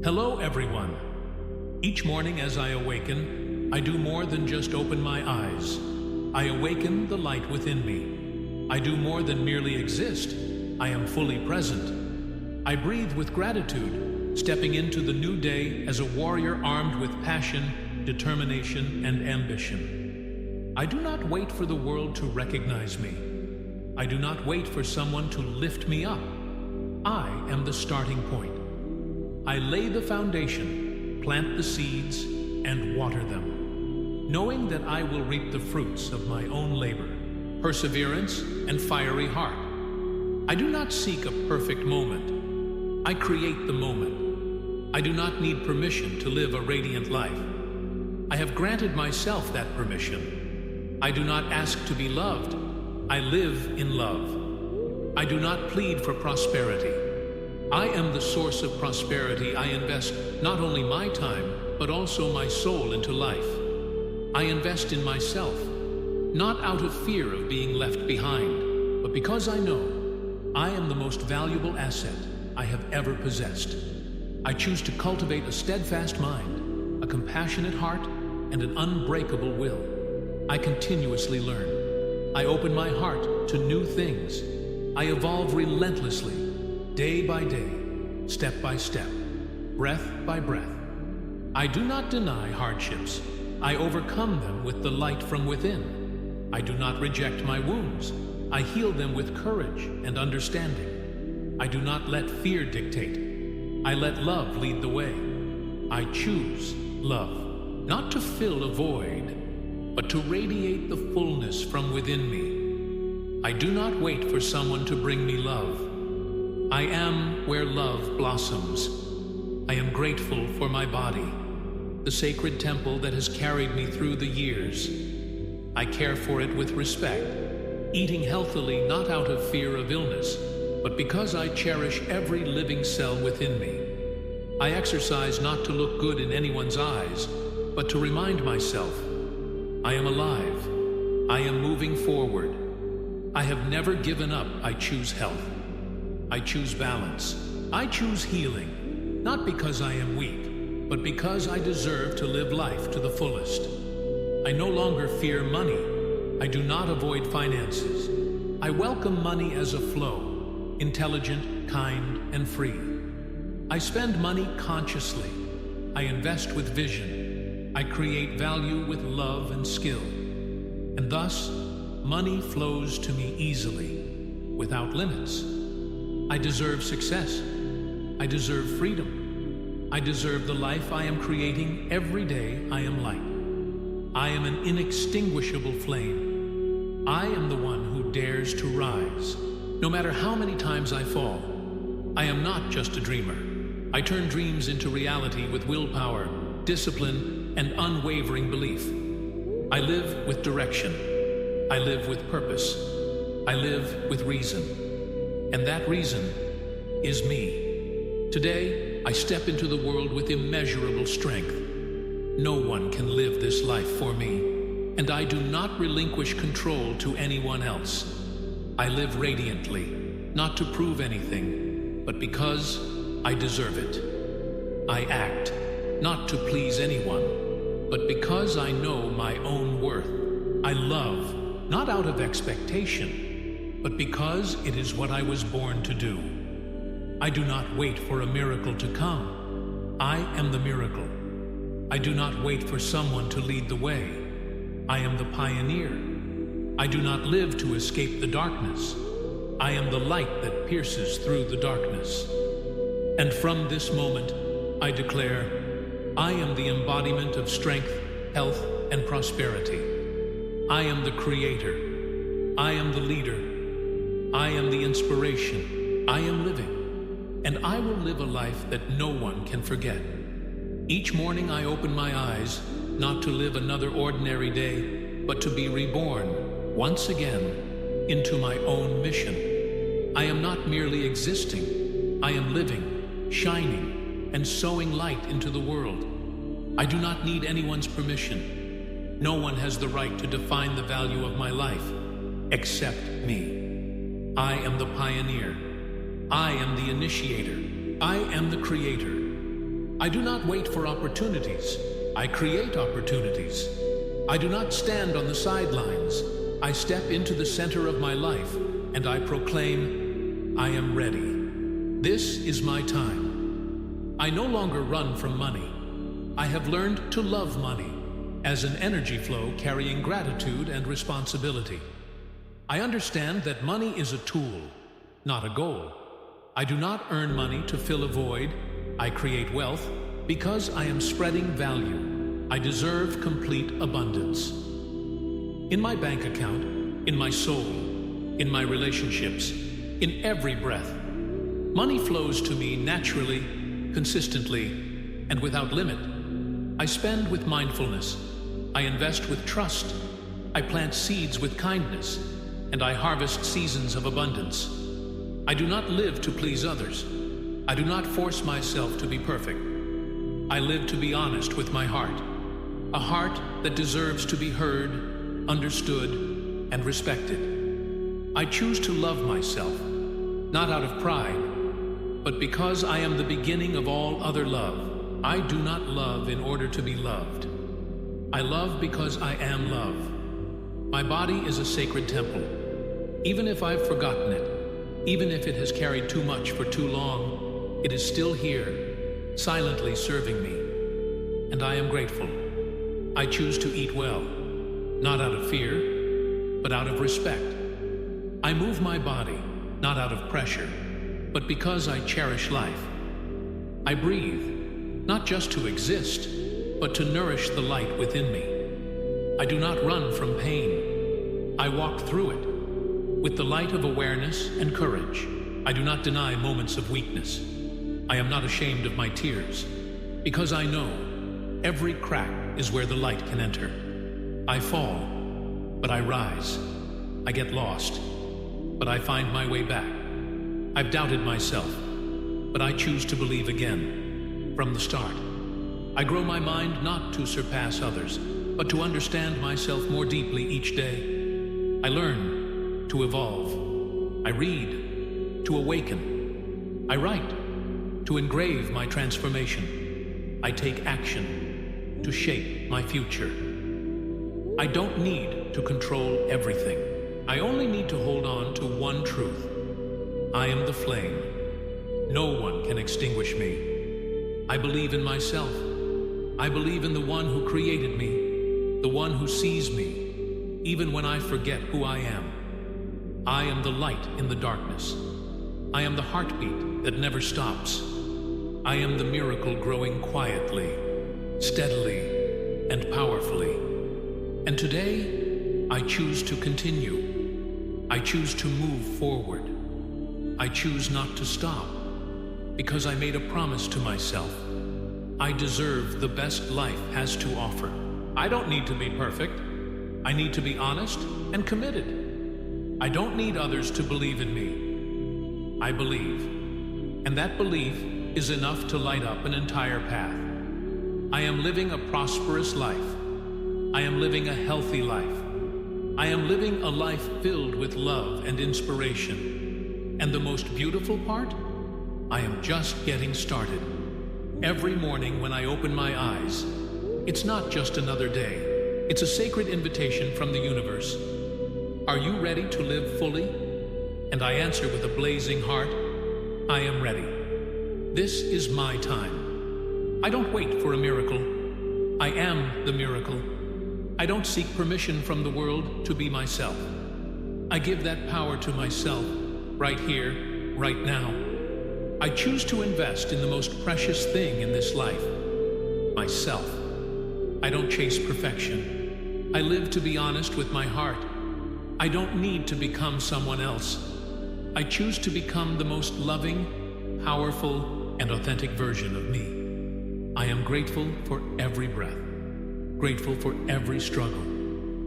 Hello, everyone. Each morning as I awaken, I do more than just open my eyes. I awaken the light within me. I do more than merely exist. I am fully present. I breathe with gratitude, stepping into the new day as a warrior armed with passion, determination, and ambition. I do not wait for the world to recognize me. I do not wait for someone to lift me up. I am the starting point. I lay the foundation, plant the seeds, and water them, knowing that I will reap the fruits of my own labor, perseverance, and fiery heart. I do not seek a perfect moment. I create the moment. I do not need permission to live a radiant life. I have granted myself that permission. I do not ask to be loved. I live in love. I do not plead for prosperity. I am the source of prosperity. I invest not only my time, but also my soul into life. I invest in myself, not out of fear of being left behind, but because I know I am the most valuable asset I have ever possessed. I choose to cultivate a steadfast mind, a compassionate heart, and an unbreakable will. I continuously learn. I open my heart to new things. I evolve relentlessly, day by day, step by step, breath by breath. I do not deny hardships. I overcome them with the light from within. I do not reject my wounds. I heal them with courage and understanding. I do not let fear dictate. I let love lead the way. I choose love, not to fill a void, but to radiate the fullness from within me. I do not wait for someone to bring me love. I am where love blossoms. I am grateful for my body, the sacred temple that has carried me through the years. I care for it with respect, eating healthily not out of fear of illness, but because I cherish every living cell within me. I exercise not to look good in anyone's eyes, but to remind myself, I am alive. I am moving forward. I have never given up. I choose health. I choose balance. I choose healing, not because I am weak, but because I deserve to live life to the fullest. I no longer fear money. I do not avoid finances. I welcome money as a flow, intelligent, kind, and free. I spend money consciously. I invest with vision. I create value with love and skill. And thus, money flows to me easily, without limits. I deserve success. I deserve freedom. I deserve the life I am creating every day. I am light. I am an inextinguishable flame. I am the one who dares to rise, no matter how many times I fall. I am not just a dreamer. I turn dreams into reality with willpower, discipline, and unwavering belief. I live with direction. I live with purpose. I live with reason. And that reason is me. Today, I step into the world with immeasurable strength. No one can live this life for me, and I do not relinquish control to anyone else. I live radiantly, not to prove anything, but because I deserve it. I act, not to please anyone, but because I know my own worth. I love, not out of expectation, but because it is what I was born to do. I do not wait for a miracle to come. I am the miracle. I do not wait for someone to lead the way. I am the pioneer. I do not live to escape the darkness. I am the light that pierces through the darkness. And from this moment, I declare, I am the embodiment of strength, health, and prosperity. I am the creator. I am the leader. I am the inspiration. I am living, and I will live a life that no one can forget. Each morning I open my eyes, not to live another ordinary day, but to be reborn, once again, into my own mission. I am not merely existing. I am living, shining, and sowing light into the world. I do not need anyone's permission. No one has the right to define the value of my life, except me. I am the pioneer. I am the initiator. I am the creator. I do not wait for opportunities. I create opportunities. I do not stand on the sidelines. I step into the center of my life and I proclaim, I am ready. This is my time. I no longer run from money. I have learned to love money as an energy flow carrying gratitude and responsibility. I understand that money is a tool, not a goal. I do not earn money to fill a void. I create wealth because I am spreading value. I deserve complete abundance. In my bank account, in my soul, in my relationships, in every breath, money flows to me naturally, consistently, and without limit. I spend with mindfulness. I invest with trust. I plant seeds with kindness, and I harvest seasons of abundance. I do not live to please others. I do not force myself to be perfect. I live to be honest with my heart, a heart that deserves to be heard, understood, and respected. I choose to love myself, not out of pride, but because I am the beginning of all other love. I do not love in order to be loved. I love because I am love. My body is a sacred temple. Even if I've forgotten it, even if it has carried too much for too long, it is still here, silently serving me. And I am grateful. I choose to eat well, not out of fear, but out of respect. I move my body, not out of pressure, but because I cherish life. I breathe, not just to exist, but to nourish the light within me. I do not run from pain. I walk through it with the light of awareness and courage. I do not deny moments of weakness. I am not ashamed of my tears, because I know every crack is where the light can enter. I fall, but I rise. I get lost, but I find my way back. I've doubted myself, but I choose to believe again from the start. I grow my mind not to surpass others, but to understand myself more deeply each day. I learn to evolve. I read to awaken. I write to engrave my transformation. I take action to shape my future. I don't need to control everything. I only need to hold on to one truth. I am the flame. No one can extinguish me. I believe in myself. I believe in the one who created me, the one who sees me, even when I forget who I am. I am the light in the darkness. I am the heartbeat that never stops. I am the miracle growing quietly, steadily, and powerfully. And today, I choose to continue. I choose to move forward. I choose not to stop, because I made a promise to myself. I deserve the best life has to offer. I don't need to be perfect. I need to be honest and committed. I don't need others to believe in me. I believe, and that belief is enough to light up an entire path. I am living a prosperous life. I am living a healthy life. I am living a life filled with love and inspiration. And the most beautiful part? I am just getting started. Every morning when I open my eyes, it's not just another day. It's a sacred invitation from the universe. Are you ready to live fully? And I answer with a blazing heart, I am ready. This is my time. I don't wait for a miracle. I am the miracle. I don't seek permission from the world to be myself. I give that power to myself, right here, right now. I choose to invest in the most precious thing in this life, myself. I don't chase perfection. I live to be honest with my heart. I don't need to become someone else. I choose to become the most loving, powerful, and authentic version of me. I am grateful for every breath, grateful for every struggle,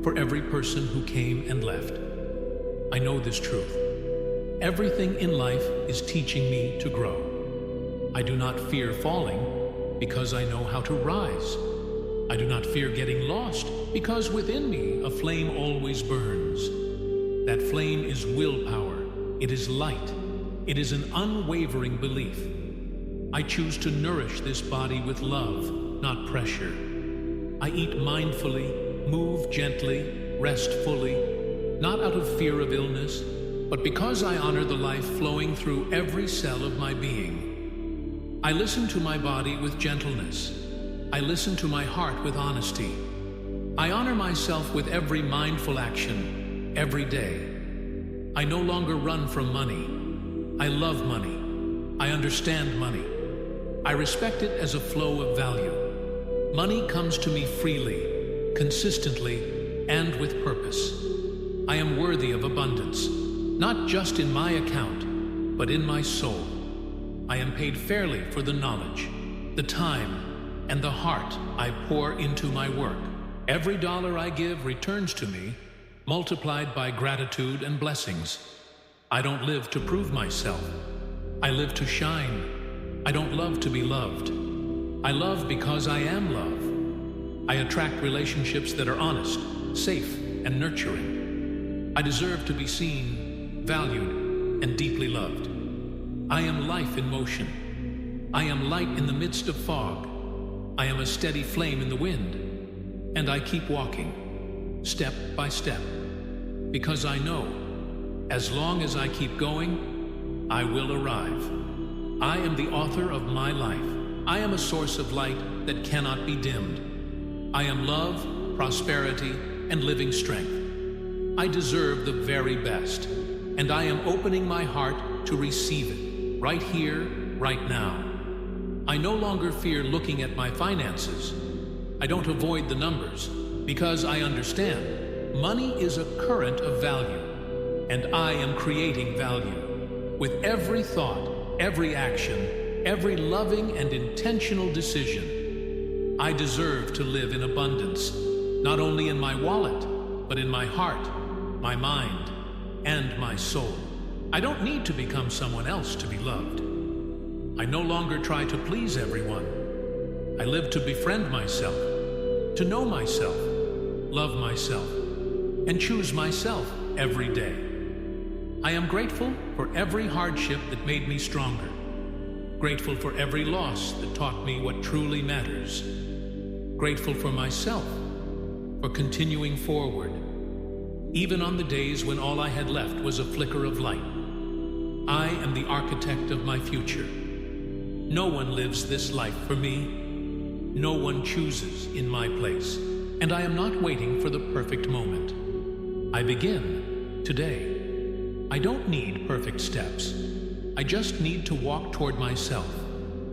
for every person who came and left. I know this truth. Everything in life is teaching me to grow. I do not fear falling because I know how to rise. I do not fear getting lost because within me a flame always burns. That flame is willpower. It is light. It is an unwavering belief. I choose to nourish this body with love, not pressure. I eat mindfully, move gently, rest fully, not out of fear of illness, but because I honor the life flowing through every cell of my being. I listen to my body with gentleness. I listen to my heart with honesty. I honor myself with every mindful action, every day. I no longer run from money. I love money. I understand money. I respect it as a flow of value. Money comes to me freely, consistently, and with purpose. I am worthy of abundance, not just in my account, but in my soul. I am paid fairly for the knowledge, the time, and the heart I pour into my work. Every dollar I give returns to me, multiplied by gratitude and blessings. I don't live to prove myself. I live to shine. I don't love to be loved. I love because I am love. I attract relationships that are honest, safe, and nurturing. I deserve to be seen, valued, and deeply loved. I am life in motion. I am light in the midst of fog. I am a steady flame in the wind. And I keep walking, step by step, because I know, as long as I keep going, I will arrive. I am the author of my life. I am a source of light that cannot be dimmed. I am love, prosperity, and living strength. I deserve the very best, and I am opening my heart to receive it, right here, right now. I no longer fear looking at my finances. I don't avoid the numbers, because I understand money is a current of value, and I am creating value. With every thought, every action, every loving and intentional decision, I deserve to live in abundance, not only in my wallet, but in my heart, my mind, and my soul. I don't need to become someone else to be loved. I no longer try to please everyone. I live to befriend myself, to know myself, love myself, and choose myself every day. I am grateful for every hardship that made me stronger, grateful for every loss that taught me what truly matters, grateful for myself, for continuing forward, even on the days when all I had left was a flicker of light. I am the architect of my future. No one lives this life for me. No one chooses in my place. And I am not waiting for the perfect moment. I begin today. I don't need perfect steps. I just need to walk toward myself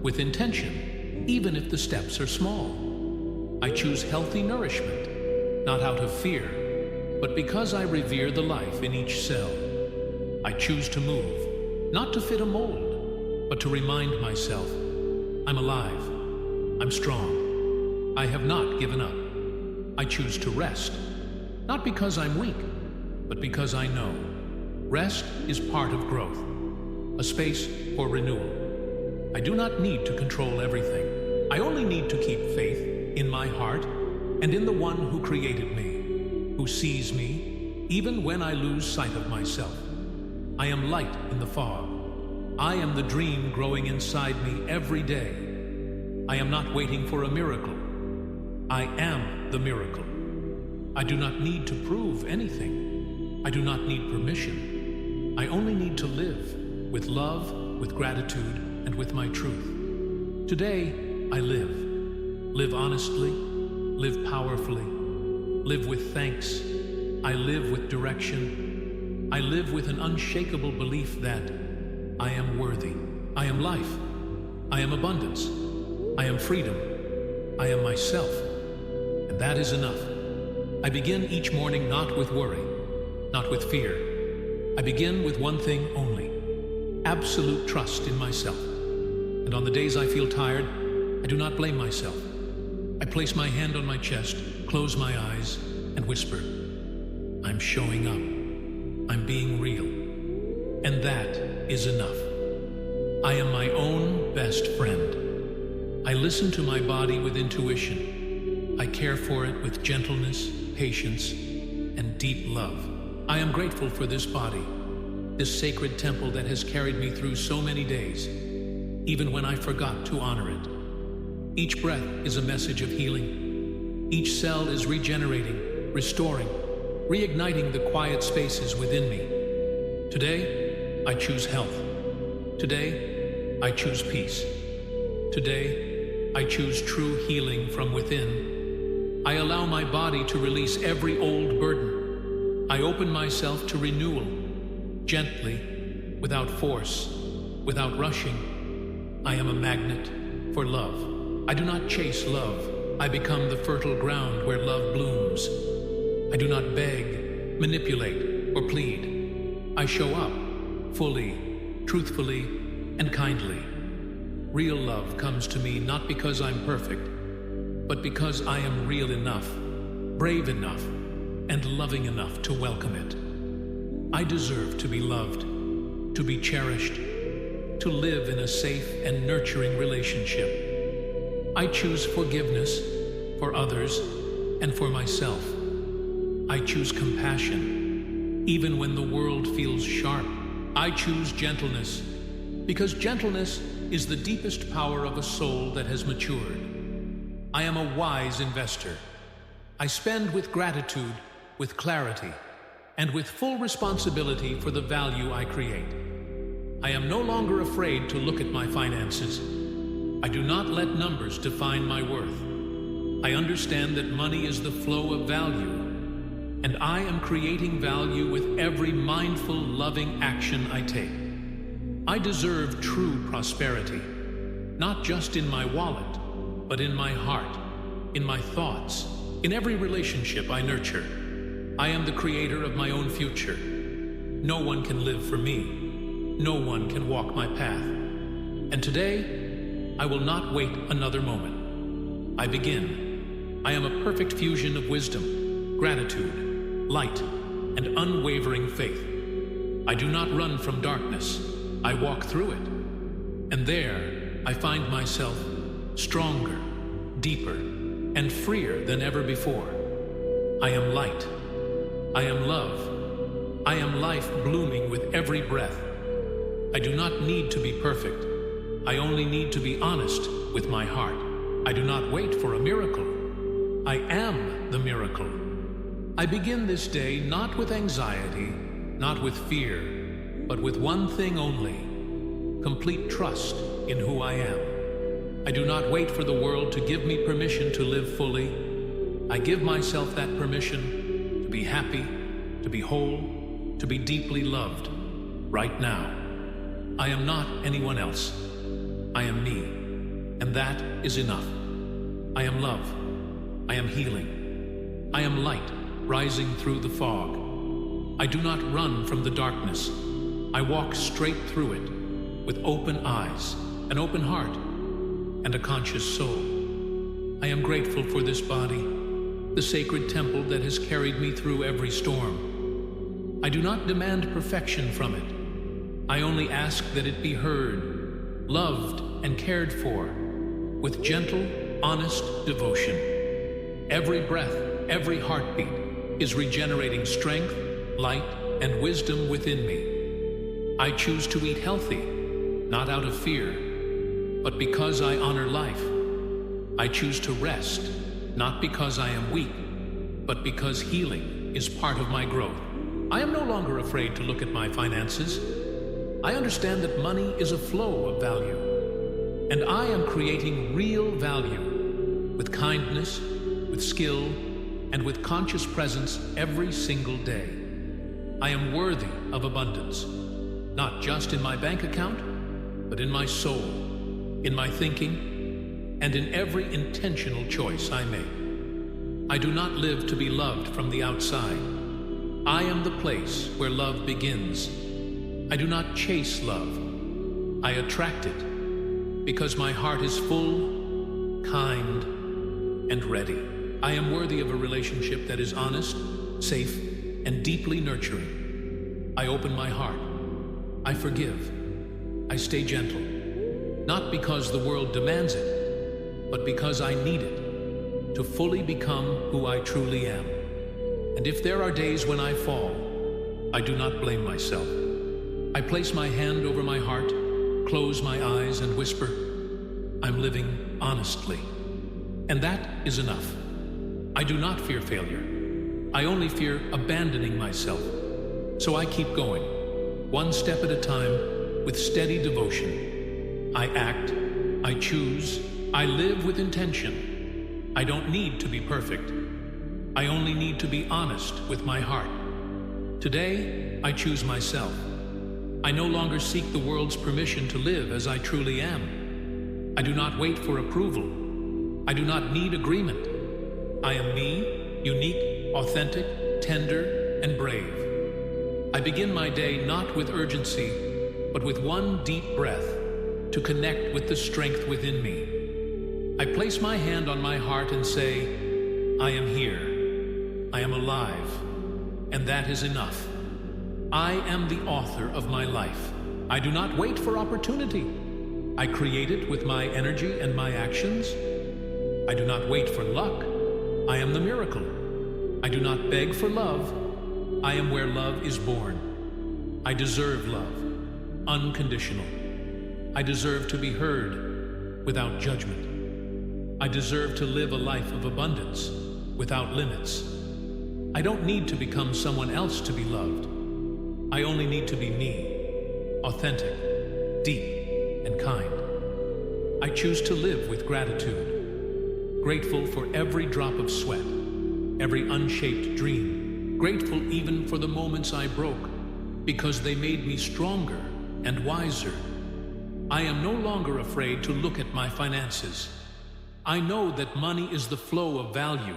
with intention, even if the steps are small. I choose healthy nourishment, not out of fear, but because I revere the life in each cell. I choose to move, not to fit a mold, but to remind myself, I'm alive, I'm strong, I have not given up. I choose to rest, not because I'm weak, but because I know. Rest is part of growth, a space for renewal. I do not need to control everything. I only need to keep faith in my heart and in the one who created me, who sees me, even when I lose sight of myself. I am light in the fog. I am the dream growing inside me every day. I am not waiting for a miracle. I am the miracle. I do not need to prove anything. I do not need permission. I only need to live with love, with gratitude, and with my truth. Today, I live. Live honestly, live powerfully, live with thanks. I live with direction. I live with an unshakable belief that I am worthy. I am life. I am abundance. I am freedom. I am myself. And that is enough. I begin each morning not with worry, not with fear. I begin with one thing only: absolute trust in myself. And on the days I feel tired, I do not blame myself. I place my hand on my chest, close my eyes, and whisper, I'm showing up. I'm being real. And that is enough. I am my own best friend. I listen to my body with intuition. I care for it with gentleness, patience, and deep love. I am grateful for this body, this sacred temple that has carried me through so many days. even when I forgot to honor it. Each breath is a message of healing. Each cell is regenerating, restoring, reigniting the quiet spaces within me. Today, I choose health. Today, I choose peace. Today, I choose true healing from within. I allow my body to release every old burden. I open myself to renewal, gently, without force, without rushing. I am a magnet for love. I do not chase love. I become the fertile ground where love blooms. I do not beg, manipulate, or plead. I show up, fully, truthfully, and kindly. Real love comes to me not because I'm perfect, but because I am real enough, brave enough, and loving enough to welcome it. I deserve to be loved, to be cherished, to live in a safe and nurturing relationship. I choose forgiveness for others and for myself. I choose compassion, even when the world feels sharp. I choose gentleness, because gentleness is the deepest power of a soul that has matured. I am a wise investor. I spend with gratitude, with clarity, and with full responsibility for the value I create. I am no longer afraid to look at my finances. I do not let numbers define my worth. I understand that money is the flow of value, and I am creating value with every mindful, loving action I take. I deserve true prosperity, not just in my wallet, but in my heart, in my thoughts, in every relationship I nurture. I am the creator of my own future. No one can live for me. No one can walk my path. And today, I will not wait another moment. I begin. I am a perfect fusion of wisdom, gratitude, light, and unwavering faith. I do not run from darkness. I walk through it. And there, I find myself stronger, deeper, and freer than ever before. I am light. I am love. I am life blooming with every breath. I do not need to be perfect. I only need to be honest with my heart. I do not wait for a miracle. I am the miracle. I begin this day not with anxiety, not with fear, but with one thing only: complete trust in who I am. I do not wait for the world to give me permission to live fully. I give myself that permission to be happy, to be whole, to be deeply loved, right now. I am not anyone else. I am me, and that is enough. I am love. I am healing. I am light rising through the fog. I do not run from the darkness. I walk straight through it with open eyes, an open heart, and a conscious soul. I am grateful for this body, the sacred temple that has carried me through every storm. I do not demand perfection from it. I only ask that it be heard, loved, and cared for with gentle, honest devotion. Every breath, every heartbeat is regenerating strength, light, and wisdom within me. I choose to eat healthy, not out of fear, but because I honor life. I choose to rest, not because I am weak, but because healing is part of my growth. I am no longer afraid to look at my finances. I understand that money is a flow of value, and I am creating real value with kindness, with skill, and with conscious presence every single day. I am worthy of abundance, not just in my bank account, but in my soul, in my thinking, and in every intentional choice I make. I do not live to be loved from the outside. I am the place where love begins. I do not chase love. I attract it because my heart is full, kind, and ready. I am worthy of a relationship that is honest, safe, and deeply nurturing. I open my heart. I forgive. I stay gentle. Not because the world demands it, but because I need it to fully become who I truly am. And if there are days when I fall, I do not blame myself. I place my hand over my heart close my eyes and whisper, I'm living honestly. And that is enough. I do not fear failure. I only fear abandoning myself. So I keep going, one step at a time, with steady devotion. I act, I choose, I live with intention. I don't need to be perfect. I only need to be honest with my heart. Today, I choose myself. I no longer seek the world's permission to live as I truly am. I do not wait for approval. I do not need agreement. I am me, unique, authentic, tender, and brave. I begin my day not with urgency, but with one deep breath to connect with the strength within me. I place my hand on my heart and say, I am here. I am alive, and that is enough. I am the author of my life. I do not wait for opportunity. I create it with my energy and my actions. I do not wait for luck. I am the miracle. I do not beg for love. I am where love is born. I deserve love, unconditional. I deserve to be heard without judgment. I deserve to live a life of abundance without limits. I don't need to become someone else to be loved. I only need to be me, authentic, deep, and kind. I choose to live with gratitude, grateful for every drop of sweat, every unshaped dream, grateful even for the moments I broke, because they made me stronger and wiser. I am no longer afraid to look at my finances. I know that money is the flow of value,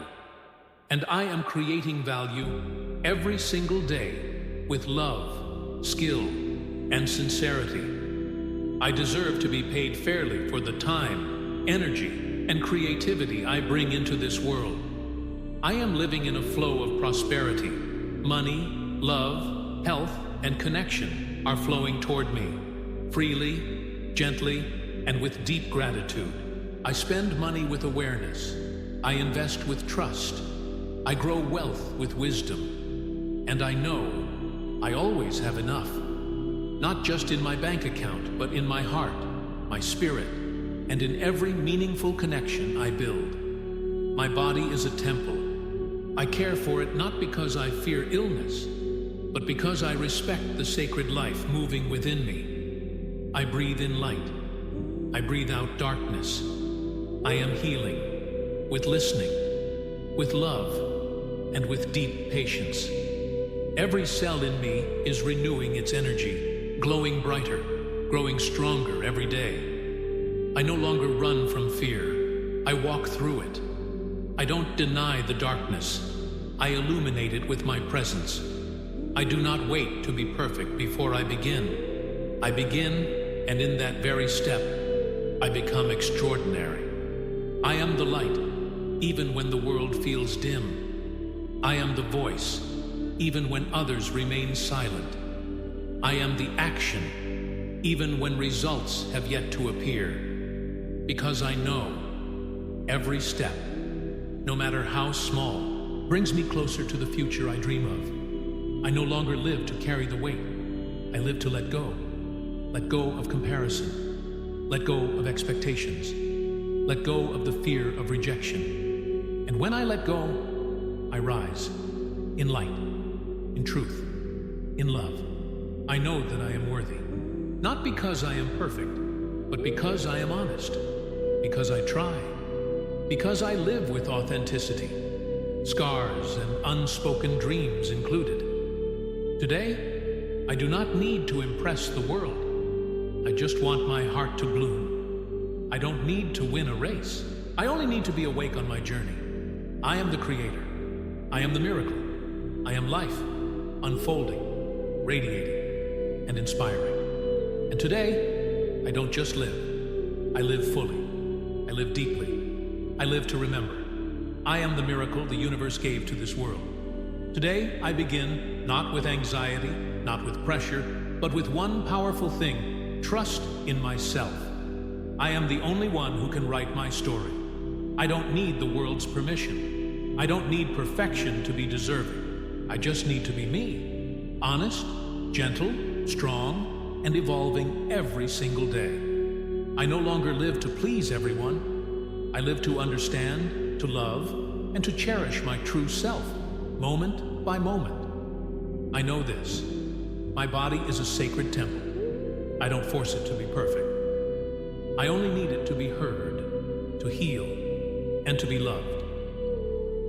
and I am creating value every single day with love, skill, and sincerity. I deserve to be paid fairly for the time, energy, and creativity I bring into this world. I am living in a flow of prosperity. Money, love, health, and connection are flowing toward me, freely, gently, and with deep gratitude. I spend money with awareness. I invest with trust. I grow wealth with wisdom. And I know I always have enough, not just in my bank account, but in my heart, my spirit, and in every meaningful connection I build. My body is a temple. I care for it not because I fear illness, but because I respect the sacred life moving within me. I breathe in light. I breathe out darkness. I am healing, with listening, with love, and with deep patience. Every cell in me is renewing its energy, glowing brighter, growing stronger every day. I no longer run from fear. I walk through it. I don't deny the darkness. I illuminate it with my presence. I do not wait to be perfect before I begin. I begin, and in that very step, I become extraordinary. I am the light, even when the world feels dim. I am the voice, even when others remain silent. I am the action, even when results have yet to appear. Because I know every step, no matter how small, brings me closer to the future I dream of. I no longer live to carry the weight. I live to let go. Let go of comparison. Let go of expectations. Let go of the fear of rejection. And when I let go, I rise in light, in truth, in love. I know that I am worthy, not because I am perfect, but because I am honest, because I try, because I live with authenticity, scars and unspoken dreams included. Today, I do not need to impress the world. I just want my heart to bloom. I don't need to win a race. I only need to be awake on my journey. I am the creator. I am the miracle. I am life, unfolding, radiating, and inspiring. And today, I don't just live. I live fully. I live deeply. I live to remember. I am the miracle the universe gave to this world. Today, I begin not with anxiety, not with pressure, but with one powerful thing: trust in myself. I am the only one who can write my story. I don't need the world's permission. I don't need perfection to be deserving. I just need to be me. Honest, gentle, strong, and evolving every single day. I no longer live to please everyone. I live to understand, to love, and to cherish my true self, moment by moment. I know this. My body is a sacred temple. I don't force it to be perfect. I only need it to be heard, to heal, and to be loved.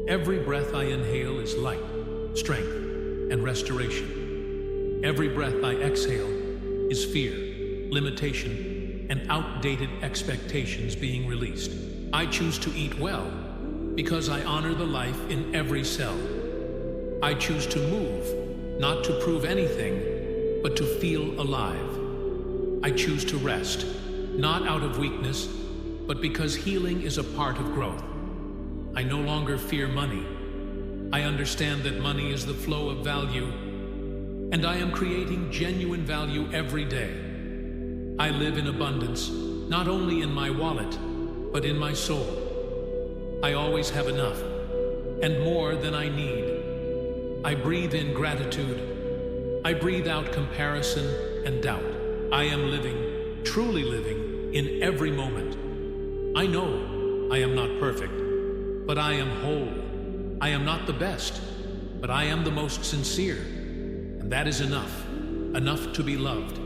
Every breath I inhale is light, strength, and restoration. Every breath I exhale is fear, limitation, and outdated expectations being released. I choose to eat well because I honor the life in every cell. I choose to move, not to prove anything, but to feel alive. I choose to rest, not out of weakness, but because healing is a part of growth. I no longer fear money. I understand that money is the flow of value, and I am creating genuine value every day. I live in abundance, not only in my wallet, but in my soul. I always have enough, and more than I need. I breathe in gratitude. I breathe out comparison and doubt. I am living, truly living, in every moment. I know I am not perfect, but I am whole. I am not the best, but I am the most sincere. And that is enough. Enough to be loved.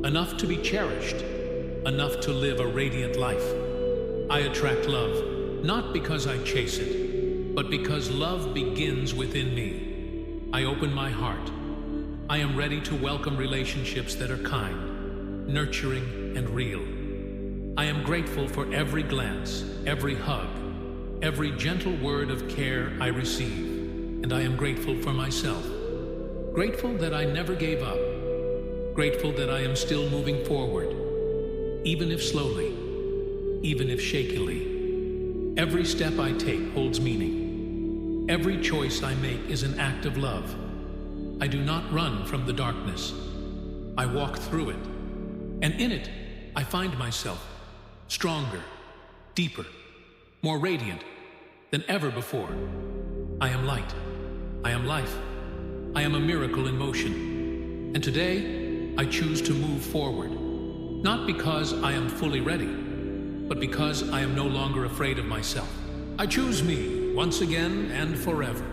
Enough to be cherished. Enough to live a radiant life. I attract love, not because I chase it, but because love begins within me. I open my heart. I am ready to welcome relationships that are kind, nurturing, and real. I am grateful for every glance, every hug, every gentle word of care I receive, and I am grateful for myself. Grateful that I never gave up. Grateful that I am still moving forward, even if slowly, even if shakily. Every step I take holds meaning. Every choice I make is an act of love. I do not run from the darkness. I walk through it, and in it, I find myself stronger, deeper, more radiant than ever before. I am light. I am life. I am a miracle in motion. And today, I choose to move forward, not because I am fully ready, but because I am no longer afraid of myself. I choose me once again and forever.